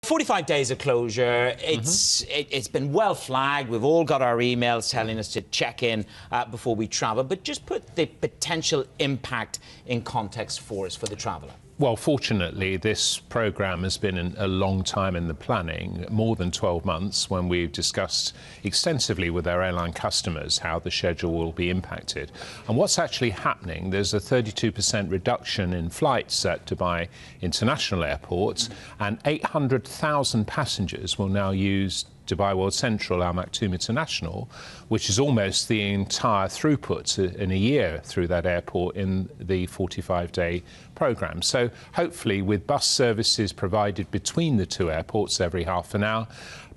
45 days of closure. It's been well flagged. We've all got our emails telling us to check in before we travel. But just put the potential impact in context for us, for the traveller. Well, fortunately, this programme has been a long time in the planning, more than 12 months, when we've discussed extensively with our airline customers how the schedule will be impacted. And what's actually happening, there's a 32% reduction in flights at Dubai International Airport, and 800,000 passengers will now use Dubai World Central, Al Maktoum International, which is almost the entire throughput in a year through that airport in the 45-day programme. So hopefully, with bus services provided between the two airports every half an hour,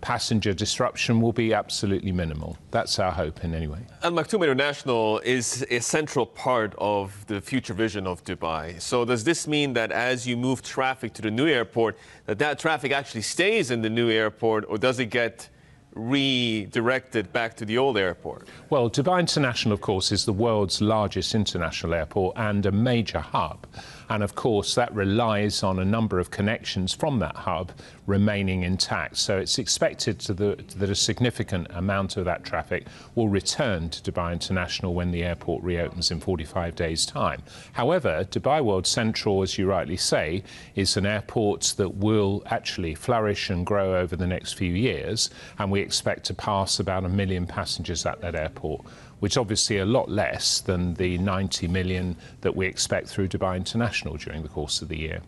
passenger disruption will be absolutely minimal. That's our hope in any way. Al Maktoum International is a central part of the future vision of Dubai. So does this mean that as you move traffic to the new airport, that traffic actually stays in the new airport, or does it get redirected back to the old airport? Well, Dubai International, of course, is the world's largest international airport and a major hub. And of course, that relies on a number of connections from that hub remaining intact. So it's expected that a significant amount of that traffic will return to Dubai International when the airport reopens in 45 days' time. However, Dubai World Central, as you rightly say, is an airport that will actually flourish and grow over the next few years. And we expect to pass about 1 million passengers at that airport, which is obviously a lot less than the 90 million that we expect through Dubai International during the course of the year.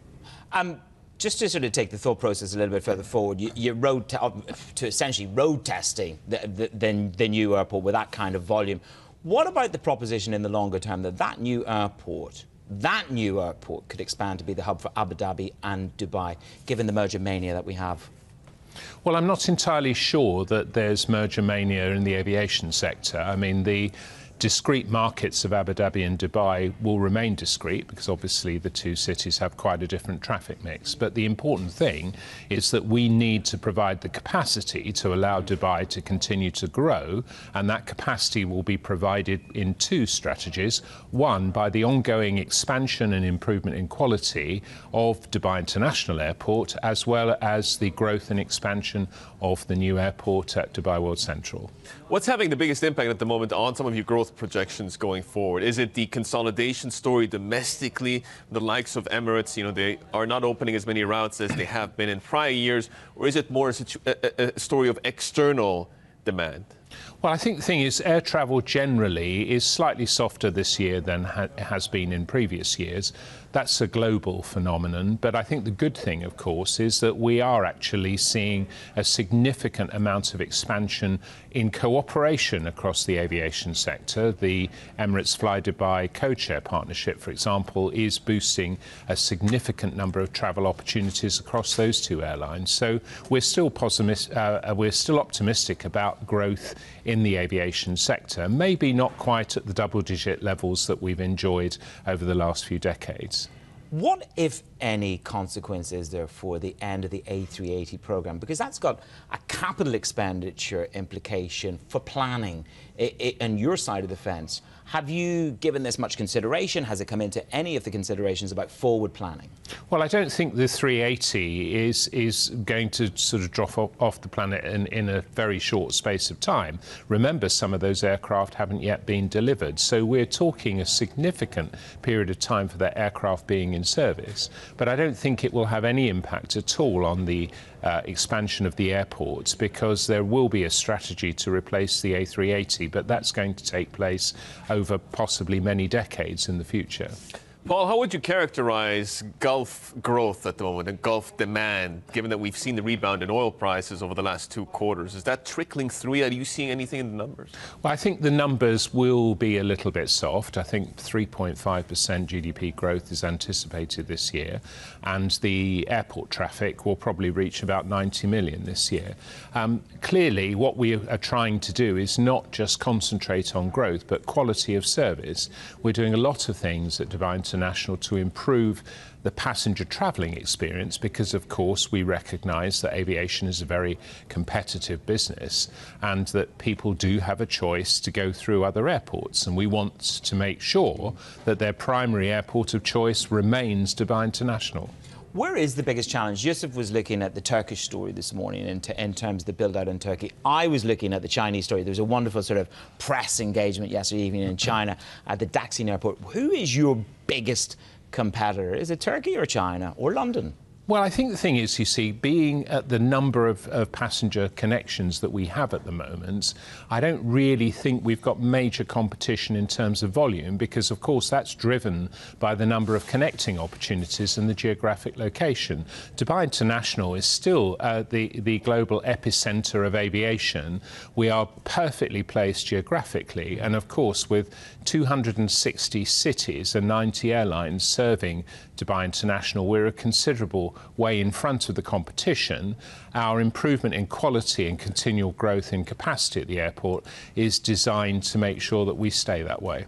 Just to sort of take the thought process a little bit further forward, you're to essentially road testing the new airport with that kind of volume. What about the proposition in the longer term that new airport could expand to be the hub for Abu Dhabi and Dubai, given the merger mania that we have? Well, I'm not entirely sure that there's merger mania in the aviation sector. I mean, the discrete markets of Abu Dhabi and Dubai will remain discrete because obviously the two cities have quite a different traffic mix. But the important thing is that we need to provide the capacity to allow Dubai to continue to grow, and that capacity will be provided in two strategies. One, by the ongoing expansion and improvement in quality of Dubai International Airport, as well as the growth and expansion of the new airport at Dubai World Central. What's having the biggest impact at the moment on some of your growth projections going forward? Is it the consolidation story domestically, the likes of Emirates, they are not opening as many routes as they have been in prior years, or is it more a story of external demand? Well, I think the thing is, air travel generally is slightly softer this year than it has been in previous years. That's a global phenomenon. But I think the good thing, of course, is that we are actually seeing a significant amount of expansion in cooperation across the aviation sector. The Emirates Fly Dubai codeshare partnership, for example, is boosting a significant number of travel opportunities across those two airlines. So we're still optimistic about growth in the aviation sector, maybe not quite at the double-digit levels that we've enjoyed over the last few decades. What, if any, consequence is there for the end of the A380 programme? Because that's got a capital expenditure implication for planning on your side of the fence. Have you given this much consideration? Has it come into any of the considerations about forward planning? Well, I don't think the 380 is going to sort of drop off the planet in a very short space of time. Remember, some of those aircraft haven't yet been delivered. So we're talking a significant period of time for that aircraft being in service. But I don't think it will have any impact at all on the expansion of the airports, because there will be a strategy to replace the A380, but that's going to take place over possibly many decades in the future. Paul, how would you characterize Gulf growth at the moment and Gulf demand, given that we've seen the rebound in oil prices over the last 2 quarters? Is that trickling through? Are you seeing anything in the numbers? Well, I think the numbers will be a little bit soft. I think 3.5% GDP growth is anticipated this year, and the airport traffic will probably reach about 90 million this year. Clearly, what we are trying to do is not just concentrate on growth, but quality of service. We're doing a lot of things at Dubai International to improve the passenger travelling experience, because of course we recognise that aviation is a very competitive business and that people do have a choice to go through other airports, and we want to make sure that their primary airport of choice remains Dubai International. Where is the biggest challenge? Yusuf was looking at the Turkish story this morning in terms of the build-out in Turkey. I was looking at the Chinese story. There was a wonderful sort of press engagement yesterday evening in China at the Daxing airport. Who is your biggest competitor? Is it Turkey or China or London? Well, I think the thing is, you see, being at the number of passenger connections that we have at the moment, I don't really think we've got major competition in terms of volume because, of course, that's driven by the number of connecting opportunities and the geographic location. Dubai International is still the global epicenter of aviation. We are perfectly placed geographically, and, of course, with 260 cities and 90 airlines serving Dubai International, we're a considerable way in front of the competition. Our improvement in quality and continual growth in capacity at the airport is designed to make sure that we stay that way.